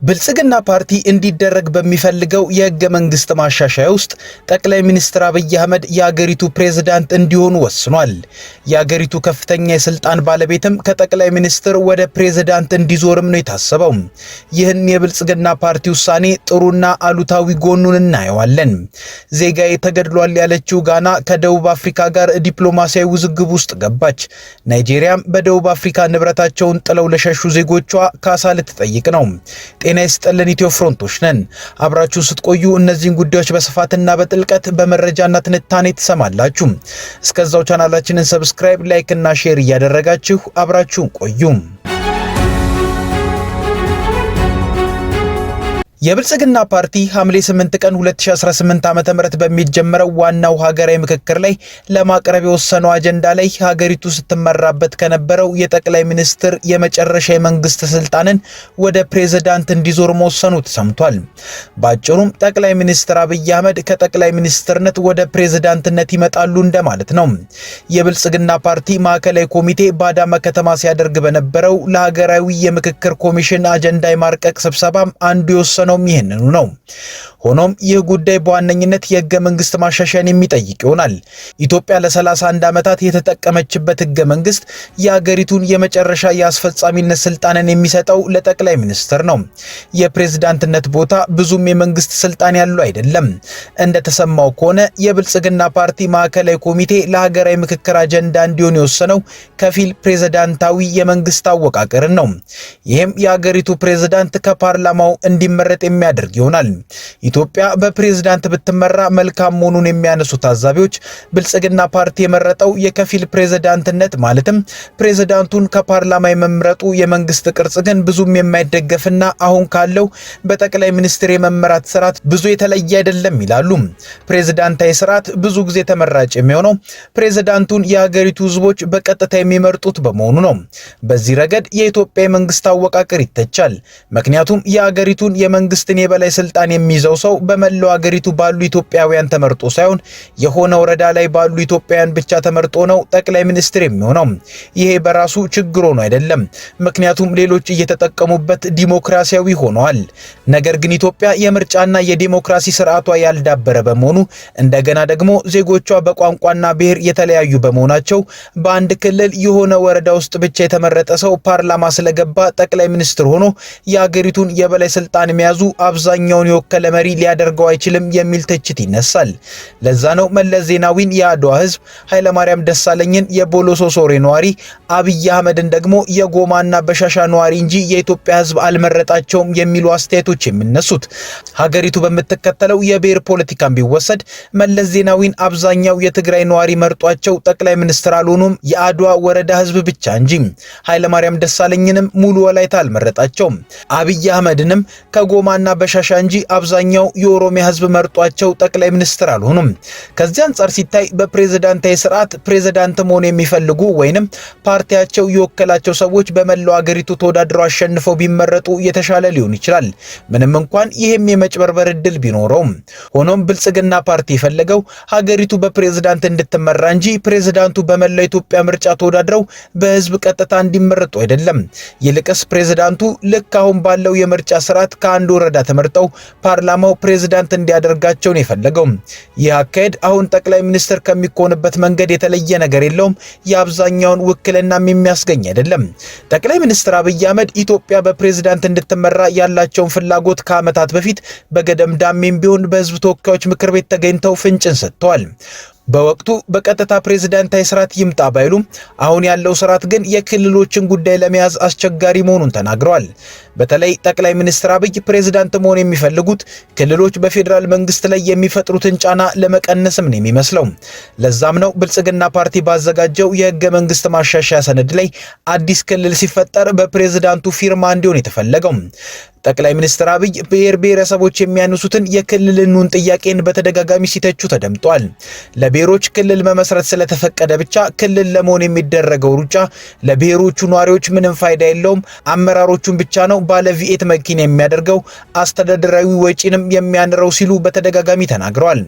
ብልጽግና ፓርቲ እንዲደረግ በሚፈልገው የህገ መንግስት ማሻሻያ ውስጥ ጠቅላይ ሚኒስትር አብይ አህመድ የሀገሪቱ ፕሬዝዳንት እንዲሆኑ ወስኗል። የሀገሪቱ ከፍተኛ የስልጣን ባለቤትም ከጠቅላይ ሚኒስትር ወደ ፕሬዝዳንት እንዲዞርም ነው የታሰበው። ይህን የብልጽግና ፓርቲ ውሳኔ ጥሩና አሉታዊ ጎኑን እናየዋለን። ዜጋዬ ተገድሏል ያለችው ጋና ከደቡብ አፍሪካ ጋር ዲፕሎማሲያዊ ውዝግብ ውስጥ ገባች። ናይጄሪያም በደቡብ አፍሪካ ንብረታቸውን ጥለው ለሸሹ ዜጎቿ ካሳ ልትጠይቅ ነው። ጤና ይስጥልን ኢትዮ ፍሮንቶች ነን። አብራችሁ ስትቆዩ እነዚህን ጉዳዮች በስፋትና በጥልቀት በመረጃና ትንታኔ ትሰማላችሁ። እስከዛው ቻናላችንን ሰብስክራይብ፣ ላይክ እና ሼር እያደረጋችሁ አብራችሁን ቆዩ። የብልጽግና ፓርቲ ሐምሌ 8 ቀን 2018 ዓ.ም በሚጀምረው ዋናው ሀገራዊ ምክክር ላይ ለማቅረብ የወሰነው አጀንዳ ላይ ሀገሪቱ ስትመራበት ከነበረው የጠቅላይ ሚኒስትር የመጨረሻ የመንግስት ስልጣንን ወደ ፕሬዝዳንት እንዲዞር መወሰኑ ተሰምቷል። ባጭሩም ጠቅላይ ሚኒስትር አብይ አህመድ ከጠቅላይ ሚኒስትርነት ወደ ፕሬዝዳንትነት ይመጣሉ እንደማለት ነው። የብልጽግና ፓርቲ ማዕከላዊ ኮሚቴ በአዳማ ከተማ ሲያደርግ በነበረው ለሀገራዊ የምክክር ኮሚሽን አጀንዳ የማርቀቅ ስብሰባም አንዱ የወሰነው ይሄንኑ ነው። ሆኖም ይህ ጉዳይ በዋነኝነት የህገ መንግስት ማሻሻያን የሚጠይቅ ይሆናል። ኢትዮጵያ ለ31 ዓመታት የተጠቀመችበት ህገ መንግስት የሀገሪቱን የመጨረሻ የአስፈጻሚነት ስልጣንን የሚሰጠው ለጠቅላይ ሚኒስትር ነው። የፕሬዝዳንትነት ቦታ ብዙም የመንግስት ስልጣን ያለው አይደለም። እንደተሰማው ከሆነ የብልጽግና ፓርቲ ማዕከላዊ ኮሚቴ ለሀገራዊ ምክክር አጀንዳ እንዲሆን የወሰነው ከፊል ፕሬዝዳንታዊ የመንግስት አወቃቀርን ነው። ይህም የሀገሪቱ ፕሬዝዳንት ከፓርላማው እንዲመረጥ የሚያደርግ ይሆናል። ኢትዮጵያ በፕሬዝዳንት ብትመራ መልካም መሆኑን የሚያነሱ ታዛቢዎች ብልጽግና ፓርቲ የመረጠው የከፊል ፕሬዝዳንትነት ማለትም ፕሬዝዳንቱን ከፓርላማ የመምረጡ የመንግስት ቅርጽ ግን ብዙም የማይደገፍና አሁን ካለው በጠቅላይ ሚኒስትር የመመራት ስርዓት ብዙ የተለየ አይደለም ይላሉ። ፕሬዝዳንታዊ ስርዓት ብዙ ጊዜ ተመራጭ የሚሆነው ፕሬዝዳንቱን የሀገሪቱ ህዝቦች በቀጥታ የሚመርጡት በመሆኑ ነው። በዚህ ረገድ የኢትዮጵያ የመንግስት አወቃቀር ይተቻል። ምክንያቱም የሀገሪቱን የመንግስትን የበላይ ስልጣን የሚይዘው ሰው በመላው ሀገሪቱ ባሉ ኢትዮጵያውያን ተመርጦ ሳይሆን የሆነ ወረዳ ላይ ባሉ ኢትዮጵያውያን ብቻ ተመርጦ ነው ጠቅላይ ሚኒስትር የሚሆነው። ይሄ በራሱ ችግር ሆኖ አይደለም፣ ምክንያቱም ሌሎች እየተጠቀሙበት ዲሞክራሲያዊ ሆነዋል። ነገር ግን ኢትዮጵያ የምርጫና የዲሞክራሲ ስርዓቷ ያልዳበረ በመሆኑ እንደገና ደግሞ ዜጎቿ በቋንቋና ብሔር የተለያዩ በመሆናቸው በአንድ ክልል የሆነ ወረዳ ውስጥ ብቻ የተመረጠ ሰው ፓርላማ ስለገባ ጠቅላይ ሚኒስትር ሆኖ የሀገሪቱን የበላይ ስልጣን የሚያዙ አብዛኛውን የወከለ መሪ ሊያደርገው አይችልም የሚል ትችት ይነሳል። ለዛ ነው መለስ ዜናዊን የአድዋ ህዝብ፣ ኃይለማርያም ደሳለኝን የቦሎሶ ሶሬ ነዋሪ፣ አብይ አህመድን ደግሞ የጎማና በሻሻ ነዋሪ እንጂ የኢትዮጵያ ህዝብ አልመረጣቸውም የሚሉ አስተያየቶች የሚነሱት። ሀገሪቱ በምትከተለው የብሔር ፖለቲካም ቢወሰድ መለስ ዜናዊን አብዛኛው የትግራይ ነዋሪ መርጧቸው ጠቅላይ ሚኒስትር አልሆኑም የአድዋ ወረዳ ህዝብ ብቻ እንጂ። ኃይለማርያም ደሳለኝንም ሙሉ ወላይታ አልመረጣቸውም። አብይ አህመድንም ከጎማና በሻሻ እንጂ አብዛኛው የኦሮሚያ ህዝብ መርጧቸው ጠቅላይ ሚኒስትር አልሆኑም። ከዚህ አንጻር ሲታይ በፕሬዝዳንታዊ ስርዓት ፕሬዝዳንት መሆን የሚፈልጉ ወይንም ፓርቲያቸው የወከላቸው ሰዎች በመላው ሀገሪቱ ተወዳድረው አሸንፈው ቢመረጡ የተሻለ ሊሆን ይችላል፣ ምንም እንኳን ይህም የመጭበርበር እድል ቢኖረውም። ሆኖም ብልጽግና ፓርቲ የፈለገው ሀገሪቱ በፕሬዝዳንት እንድትመራ እንጂ ፕሬዝዳንቱ በመላው ኢትዮጵያ ምርጫ ተወዳድረው በህዝብ ቀጥታ እንዲመረጡ አይደለም። ይልቅስ ፕሬዝዳንቱ ልክ አሁን ባለው የምርጫ ስርዓት ከአንድ ወረዳ ተመርጠው ፓርላማው ፕሬዝዳንት እንዲያደርጋቸው ነው የፈለገው። ይህ አካሄድ አሁን ጠቅላይ ሚኒስትር ከሚኮንበት መንገድ የተለየ ነገር የለውም። የአብዛኛውን ውክልናም የሚያስገኝ አይደለም። ጠቅላይ ሚኒስትር አብይ አህመድ ኢትዮጵያ በፕሬዝዳንት እንድትመራ ያላቸውን ፍላጎት ከዓመታት በፊት በገደምዳሜም ቢሆን በህዝብ ተወካዮች ምክር ቤት ተገኝተው ፍንጭን ሰጥተዋል። በወቅቱ በቀጥታ ፕሬዝዳንታዊ ስርዓት ይምጣ ባይሉም አሁን ያለው ስርዓት ግን የክልሎችን ጉዳይ ለመያዝ አስቸጋሪ መሆኑን ተናግረዋል። በተለይ ጠቅላይ ሚኒስትር አብይ ፕሬዝዳንት መሆን የሚፈልጉት ክልሎች በፌዴራል መንግስት ላይ የሚፈጥሩትን ጫና ለመቀነስም ነው የሚመስለው። ለዛም ነው ብልጽግና ፓርቲ ባዘጋጀው የህገ መንግስት ማሻሻያ ሰነድ ላይ አዲስ ክልል ሲፈጠር በፕሬዝዳንቱ ፊርማ እንዲሆን የተፈለገው። ጠቅላይ ሚኒስትር አብይ ብሔር ብሔረሰቦች የሚያነሱትን የክልልኑን ጥያቄን በተደጋጋሚ ሲተቹ ተደምጧል። ለብሔሮች ክልል መመስረት ስለተፈቀደ ብቻ ክልል ለመሆን የሚደረገው ሩጫ ለብሔሮቹ ነዋሪዎች ምንም ፋይዳ የለውም፣ አመራሮቹን ብቻ ነው ባለ ቪኤት መኪና የሚያደርገው፣ አስተዳደራዊ ወጪንም የሚያንረው ሲሉ በተደጋጋሚ ተናግረዋል።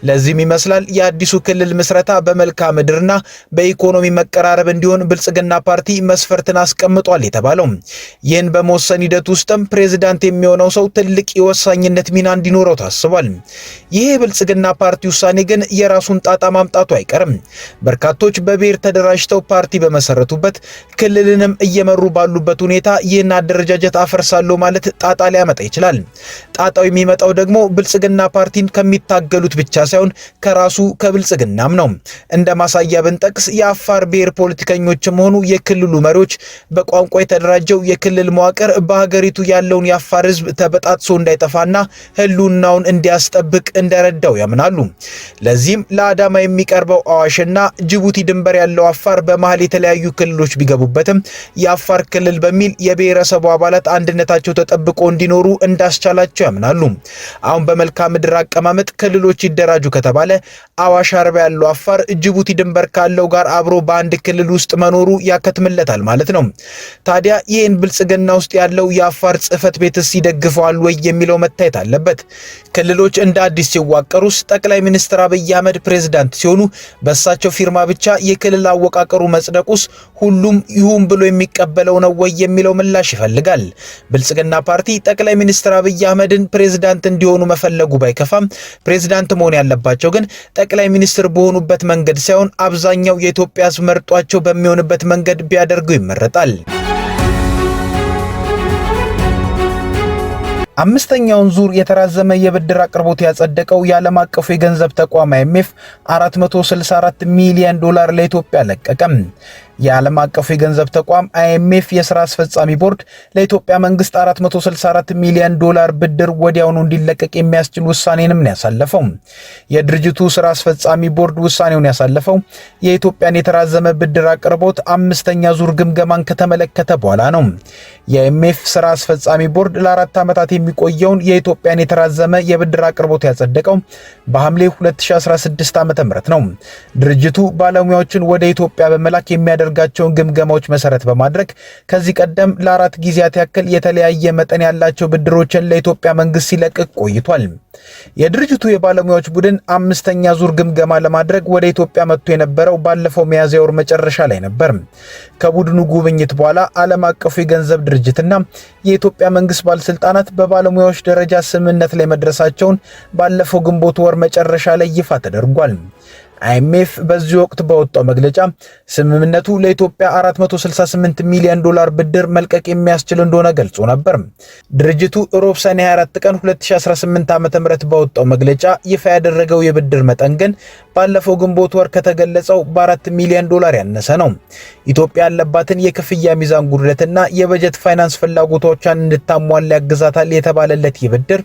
ለዚህም ይመስላል የአዲሱ ክልል ምስረታ በመልክዓ ምድርና በኢኮኖሚ መቀራረብ እንዲሆን ብልጽግና ፓርቲ መስፈርትን አስቀምጧል የተባለው። ይህን በመወሰን ሂደት ውስጥም ፕሬዝዳንት የሚሆነው ሰው ትልቅ የወሳኝነት ሚና እንዲኖረው ታስቧል። ይህ ብልጽግና ፓርቲ ውሳኔ ግን የራሱን ጣጣ ማምጣቱ አይቀርም። በርካቶች በብሔር ተደራጅተው ፓርቲ በመሰረቱበት ክልልንም እየመሩ ባሉበት ሁኔታ ይህን አደረጃጀት አፈርሳለሁ ማለት ጣጣ ሊያመጣ ይችላል። ጣጣው የሚመጣው ደግሞ ብልጽግና ፓርቲን ከሚታገሉት ብቻ ሳይሆን ከራሱ ከብልጽግናም ነው። እንደ ማሳያ ብንጠቅስ የአፋር ብሔር ፖለቲከኞችም ሆኑ የክልሉ መሪዎች በቋንቋ የተደራጀው የክልል መዋቅር በሀገሪቱ ያለውን የአፋር ሕዝብ ተበጣጥሶ እንዳይጠፋና ህልውናውን እንዲያስጠብቅ እንደረዳው ያምናሉ። ለዚህም ለአዳማ የሚቀርበው አዋሽና ጅቡቲ ድንበር ያለው አፋር በመሃል የተለያዩ ክልሎች ቢገቡበትም የአፋር ክልል በሚል የብሔረሰቡ አባላት አንድነታቸው ተጠብቆ እንዲኖሩ እንዳስቻላቸው ያምናሉ። አሁን በመልክዓ ምድር አቀማመጥ ክልሎች ይደራጁ ከተባለ አዋሽ አርባ ያለው አፋር ጅቡቲ ድንበር ካለው ጋር አብሮ በአንድ ክልል ውስጥ መኖሩ ያከትምለታል ማለት ነው። ታዲያ ይህን ብልጽግና ውስጥ ያለው የአፋር ጽህፈት ቤትስ ይደግፈዋል ወይ የሚለው መታየት አለበት። ክልሎች እንደ አዲስ ሲዋቀሩስ ጠቅላይ ሚኒስትር አብይ አህመድ ፕሬዝዳንት ሲሆኑ በእሳቸው ፊርማ ብቻ የክልል አወቃቀሩ መጽደቁስ ሁሉም ይሁን ብሎ የሚቀበለው ነው ወይ የሚለው ምላሽ ይፈልጋል። ብልጽግና ፓርቲ ጠቅላይ ሚኒስትር አብይ አህመድን ፕሬዝዳንት እንዲሆኑ መፈለጉ ባይከፋም ፕሬዝዳንት መሆን ያለባቸው ግን ጠቅላይ ሚኒስትር በሆኑበት መንገድ ሳይሆን አብዛኛው የኢትዮጵያ ሕዝብ መርጧቸው በሚሆንበት መንገድ ቢያደርጉ ይመረጣል። አምስተኛውን ዙር የተራዘመ የብድር አቅርቦት ያጸደቀው የዓለም አቀፉ የገንዘብ ተቋም IMF $464 ሚሊዮን ለኢትዮጵያ ለቀቀም። የዓለም አቀፉ የገንዘብ ተቋም IMF የሥራ አስፈጻሚ ቦርድ ለኢትዮጵያ መንግስት $464 ሚሊዮን ብድር ወዲያውኑ እንዲለቀቅ የሚያስችል ውሳኔንም ነው ያሳለፈው። የድርጅቱ ሥራ አስፈጻሚ ቦርድ ውሳኔውን ያሳለፈው የኢትዮጵያን የተራዘመ ብድር አቅርቦት አምስተኛ ዙር ግምገማን ከተመለከተ በኋላ ነው። የIMF ሥራ አስፈጻሚ ቦርድ ለ4 ዓመታት የሚቆየውን የኢትዮጵያን የተራዘመ የብድር አቅርቦት ያጸደቀው በሐምሌ 2016 ዓ.ም ነው። ድርጅቱ ባለሙያዎችን ወደ ኢትዮጵያ በመላክ የሚያደርጋቸውን ግምገማዎች መሰረት በማድረግ ከዚህ ቀደም ለ4 ጊዜያት ያክል የተለያየ መጠን ያላቸው ብድሮችን ለኢትዮጵያ መንግስት ሲለቅቅ ቆይቷል። የድርጅቱ የባለሙያዎች ቡድን አምስተኛ ዙር ግምገማ ለማድረግ ወደ ኢትዮጵያ መጥቶ የነበረው ባለፈው ሚያዝያ ወር መጨረሻ ላይ ነበር። ከቡድኑ ጉብኝት በኋላ ዓለም አቀፉ የገንዘብ ድርጅትና የኢትዮጵያ መንግስት ባለስልጣናት በባለሙያዎች ደረጃ ስምምነት ላይ መድረሳቸውን ባለፈው ግንቦት ወር መጨረሻ ላይ ይፋ ተደርጓል። IMF በዚህ ወቅት በወጣው መግለጫ ስምምነቱ ለኢትዮጵያ $468 ሚሊዮን ብድር መልቀቅ የሚያስችል እንደሆነ ገልጾ ነበር። ድርጅቱ ሮብ ሰኔ 24 ቀን 2018 ዓ.ም በወጣው መግለጫ ይፋ ያደረገው የብድር መጠን ግን ባለፈው ግንቦት ወር ከተገለጸው $4 ሚሊዮን ያነሰ ነው። ኢትዮጵያ ያለባትን የክፍያ ሚዛን ጉድለትና የበጀት ፋይናንስ ፍላጎቶቿን እንድታሟላ ያግዛታል የተባለለት ይብድር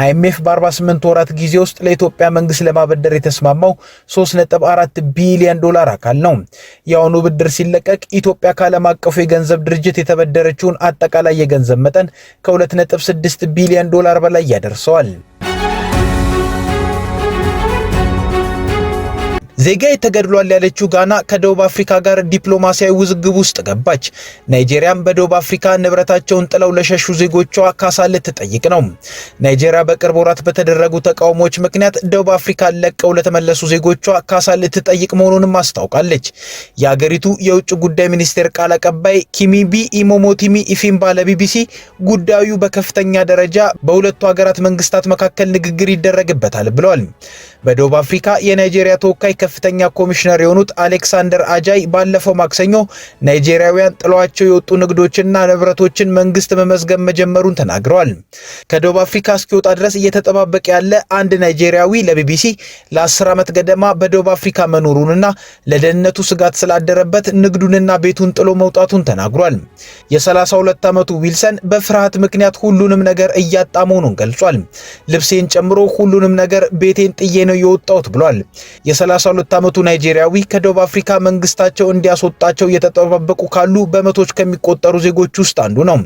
IMF በ48 ወራት ጊዜ ውስጥ ለኢትዮጵያ መንግስት ለማበደር የተስማማው $3.4 ቢሊዮን አካል ነው። የአሁኑ ብድር ሲለቀቅ ኢትዮጵያ ከዓለም አቀፉ የገንዘብ ድርጅት የተበደረችውን አጠቃላይ የገንዘብ መጠን ከ2.6 ቢሊዮን በላይ ያደርሰዋል። ዜጋ ተገድሏል ያለችው ጋና ከደቡብ አፍሪካ ጋር ዲፕሎማሲያዊ ውዝግብ ውስጥ ገባች። ናይጄሪያም በደቡብ አፍሪካ ንብረታቸውን ጥለው ለሸሹ ዜጎቿ ካሳ ልትጠይቅ ነው። ናይጄሪያ በቅርብ ወራት በተደረጉ ተቃውሞዎች ምክንያት ደቡብ አፍሪካ ለቀው ለተመለሱ ዜጎቿ ካሳ ልትጠይቅ መሆኑንም አስታውቃለች። የሀገሪቱ የውጭ ጉዳይ ሚኒስቴር ቃል አቀባይ ኪሚቢ ኢሞሞቲሚ ኢፊምባ ለቢቢሲ ጉዳዩ በከፍተኛ ደረጃ በሁለቱ ሀገራት መንግስታት መካከል ንግግር ይደረግበታል ብለዋል። በደቡብ አፍሪካ የናይጄሪያ ተወካይ ከፍተኛ ኮሚሽነር የሆኑት አሌክሳንደር አጃይ ባለፈው ማክሰኞ ናይጄሪያውያን ጥሏቸው የወጡ ንግዶችና ንብረቶችን መንግስት መመዝገብ መጀመሩን ተናግረዋል። ከደቡብ አፍሪካ እስኪወጣ ድረስ እየተጠባበቀ ያለ አንድ ናይጄሪያዊ ለቢቢሲ ለ10 ዓመት ገደማ በደቡብ አፍሪካ መኖሩንና ለደህንነቱ ስጋት ስላደረበት ንግዱንና ቤቱን ጥሎ መውጣቱን ተናግሯል። የ32 ዓመቱ ዊልሰን በፍርሃት ምክንያት ሁሉንም ነገር እያጣ መሆኑን ገልጿል። ልብሴን ጨምሮ ሁሉንም ነገር ቤቴን ጥዬ ነው የወጣሁት ብሏል። የ32 የ32 ዓመቱ ናይጄሪያዊ ከደቡብ አፍሪካ መንግስታቸው እንዲያስወጣቸው እየተጠባበቁ ካሉ በመቶዎች ከሚቆጠሩ ዜጎች ውስጥ አንዱ ነው።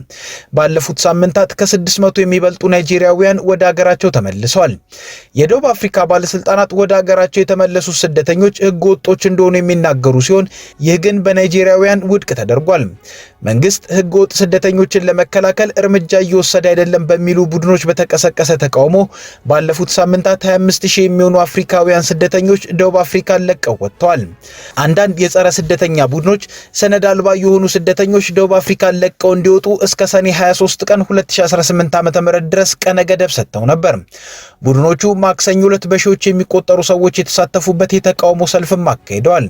ባለፉት ሳምንታት ከ600 የሚበልጡ ናይጄሪያውያን ወደ ሀገራቸው ተመልሰዋል። የደቡብ አፍሪካ ባለስልጣናት ወደ ሀገራቸው የተመለሱ ስደተኞች ህገ ወጦች እንደሆኑ የሚናገሩ ሲሆን ይህ ግን በናይጄሪያውያን ውድቅ ተደርጓል። መንግስት ህገ ወጥ ስደተኞችን ለመከላከል እርምጃ እየወሰደ አይደለም በሚሉ ቡድኖች በተቀሰቀሰ ተቃውሞ ባለፉት ሳምንታት 25000 የሚሆኑ አፍሪካውያን ስደተኞች ደቡብ አፍሪካን ለቀው ወጥተዋል። አንዳንድ የጸረ ስደተኛ ቡድኖች ሰነድ አልባ የሆኑ ስደተኞች ደቡብ አፍሪካን ለቀው እንዲወጡ እስከ ሰኔ 23 ቀን 2018 ዓ.ም ድረስ ቀነ ገደብ ሰጥተው ነበር። ቡድኖቹ ማክሰኞ ዕለት በሺዎች የሚቆጠሩ ሰዎች የተሳተፉበት የተቃውሞ ሰልፍም አካሂደዋል።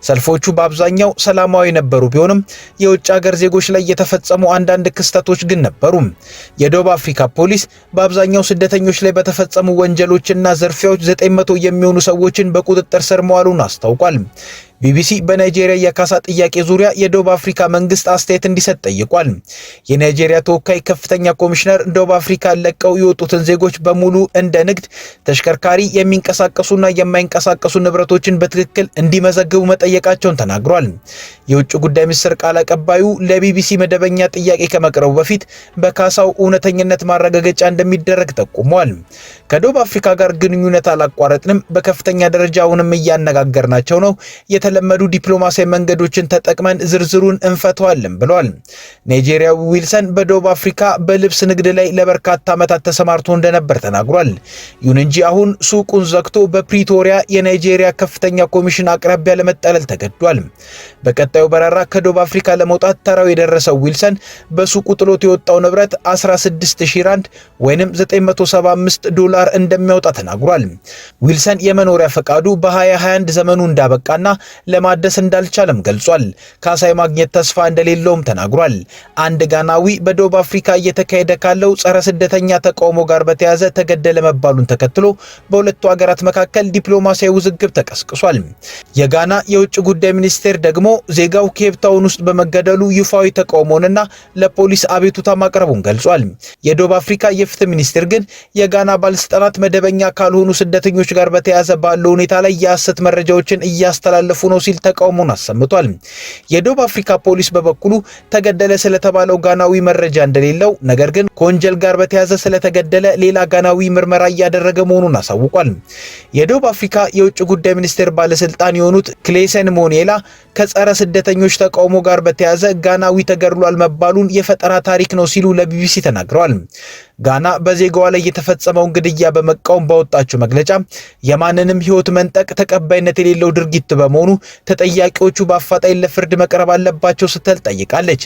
ሰልፎቹ በአብዛኛው ሰላማዊ የነበሩ ቢሆንም የውጭ ሀገር ዜጎች ላይ የተፈጸሙ አንዳንድ ክስተቶች ግን ነበሩ። የደቡብ አፍሪካ ፖሊስ በአብዛኛው ስደተኞች ላይ በተፈጸሙ ወንጀሎችና ዝርፊያዎች 900 የሚሆኑ ሰዎችን በቁጥጥር ስር መዋሉን አስታውቋል። ቢቢሲ በናይጄሪያ የካሳ ጥያቄ ዙሪያ የደቡብ አፍሪካ መንግስት አስተያየት እንዲሰጥ ጠይቋል። የናይጄሪያ ተወካይ ከፍተኛ ኮሚሽነር ደቡብ አፍሪካ ለቀው የወጡትን ዜጎች በሙሉ እንደ ንግድ፣ ተሽከርካሪ፣ የሚንቀሳቀሱና የማይንቀሳቀሱ ንብረቶችን በትክክል እንዲመዘግቡ መጠየቃቸውን ተናግሯል። የውጭ ጉዳይ ሚኒስትር ቃል አቀባዩ ለቢቢሲ መደበኛ ጥያቄ ከመቅረቡ በፊት በካሳው እውነተኝነት ማረጋገጫ እንደሚደረግ ጠቁመዋል። ከደቡብ አፍሪካ ጋር ግንኙነት አላቋረጥንም፣ በከፍተኛ ደረጃ አሁንም እያነጋገርናቸው ነው፣ የተለመዱ ዲፕሎማሲያዊ መንገዶችን ተጠቅመን ዝርዝሩን እንፈተዋለን ብለዋል። ናይጄሪያዊ ዊልሰን በደቡብ አፍሪካ በልብስ ንግድ ላይ ለበርካታ ዓመታት ተሰማርቶ እንደነበር ተናግሯል። ይሁን እንጂ አሁን ሱቁን ዘግቶ በፕሪቶሪያ የናይጄሪያ ከፍተኛ ኮሚሽን አቅራቢያ ለመጠለል ተገዷል። በቀጣዩ በረራ ከደቡብ አፍሪካ ለመውጣት ተራው የደረሰው ዊልሰን በሱቁ ጥሎት የወጣው ንብረት 16000 ራንድ ወይንም $975 እንደሚያወጣ ተናግሯል። ዊልሰን የመኖሪያ ፈቃዱ በ2021 ዘመኑ እንዳበቃና ለማደስ እንዳልቻለም ገልጿል። ካሳ የማግኘት ተስፋ እንደሌለውም ተናግሯል። አንድ ጋናዊ በደቡብ አፍሪካ እየተካሄደ ካለው ጸረ ስደተኛ ተቃውሞ ጋር በተያያዘ ተገደለ መባሉን ተከትሎ በሁለቱ ሀገራት መካከል ዲፕሎማሲያዊ ውዝግብ ተቀስቅሷል። የጋና የውጭ ጉዳይ ሚኒስቴር ደግሞ ዜጋው ኬፕታውን ውስጥ በመገደሉ ይፋዊ ተቃውሞንና ለፖሊስ አቤቱታ ማቅረቡን ገልጿል። የደቡብ አፍሪካ የፍትህ ሚኒስቴር ግን የጋና ባለስልጣናት መደበኛ ካልሆኑ ስደተኞች ጋር በተያያዘ ባለው ሁኔታ ላይ የሐሰት መረጃዎችን እያስተላለፉ ነው ሲል ተቃውሞን አሰምቷል። የደቡብ አፍሪካ ፖሊስ በበኩሉ ተገደለ ስለተባለው ጋናዊ መረጃ እንደሌለው፣ ነገር ግን ከወንጀል ጋር በተያያዘ ስለተገደለ ሌላ ጋናዊ ምርመራ እያደረገ መሆኑን አሳውቋል። የደቡብ አፍሪካ የውጭ ጉዳይ ሚኒስቴር ባለስልጣን የሆኑት ክሌሰን ሞኔላ ከጸረ ስደተኞች ተቃውሞ ጋር በተያያዘ ጋናዊ ተገድሏል መባሉን የፈጠራ ታሪክ ነው ሲሉ ለቢቢሲ ተናግረዋል። ጋና በዜጋዋ ላይ የተፈጸመውን ግድያ በመቃወም ባወጣችው መግለጫ የማንንም ሕይወት መንጠቅ ተቀባይነት የሌለው ድርጊት በመሆኑ ተጠያቂዎቹ በአፋጣኝ ለፍርድ መቅረብ አለባቸው ስትል ጠይቃለች።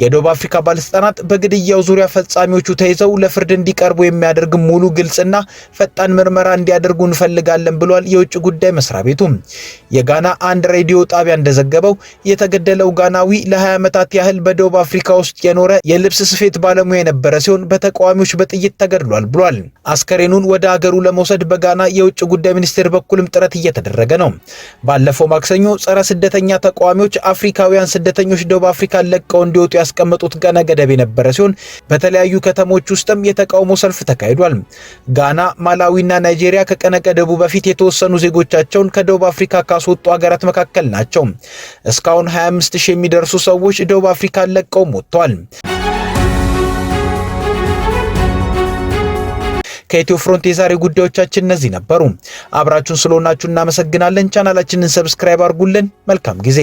የደቡብ አፍሪካ ባለስልጣናት በግድያው ዙሪያ ፈጻሚዎቹ ተይዘው ለፍርድ እንዲቀርቡ የሚያደርግ ሙሉ ግልጽና ፈጣን ምርመራ እንዲያደርጉ እንፈልጋለን ብሏል የውጭ ጉዳይ መስሪያ ቤቱ። የጋና አንድ ሬዲዮ ጣቢያ እንደዘገበው የተገደለው ጋናዊ ለ20 ዓመታት ያህል በደቡብ አፍሪካ ውስጥ የኖረ የልብስ ስፌት ባለሙያ የነበረ ሲሆን በተቃዋሚዎች በጥይት ተገድሏል ብሏል። አስከሬኑን ወደ ሀገሩ ለመውሰድ በጋና የውጭ ጉዳይ ሚኒስቴር በኩልም ጥረት እየተደረገ ነው። ባለፈው ማክሰኞ ጸረ ስደተኛ ተቃዋሚዎች አፍሪካውያን ስደተኞች ደቡብ አፍሪካን ለቀው እንዲወጡ ያስቀመጡት ቀነ ገደብ የነበረ ሲሆን በተለያዩ ከተሞች ውስጥም የተቃውሞ ሰልፍ ተካሂዷል። ጋና፣ ማላዊና ናይጄሪያ ከቀነ ገደቡ በፊት የተወሰኑ ዜጎቻቸውን ከደቡብ አፍሪካ ካስወጡ ሀገራት መካከል ናቸው። እስካሁን 25000 የሚደርሱ ሰዎች ደቡብ አፍሪካን ለቀው ወጥተዋል። ከኢትዮ ፍሮንት የዛሬ ጉዳዮቻችን እነዚህ ነበሩ። አብራችሁን ስለሆናችሁ እናመሰግናለን። ቻናላችንን ሰብስክራይብ አድርጉልን። መልካም ጊዜ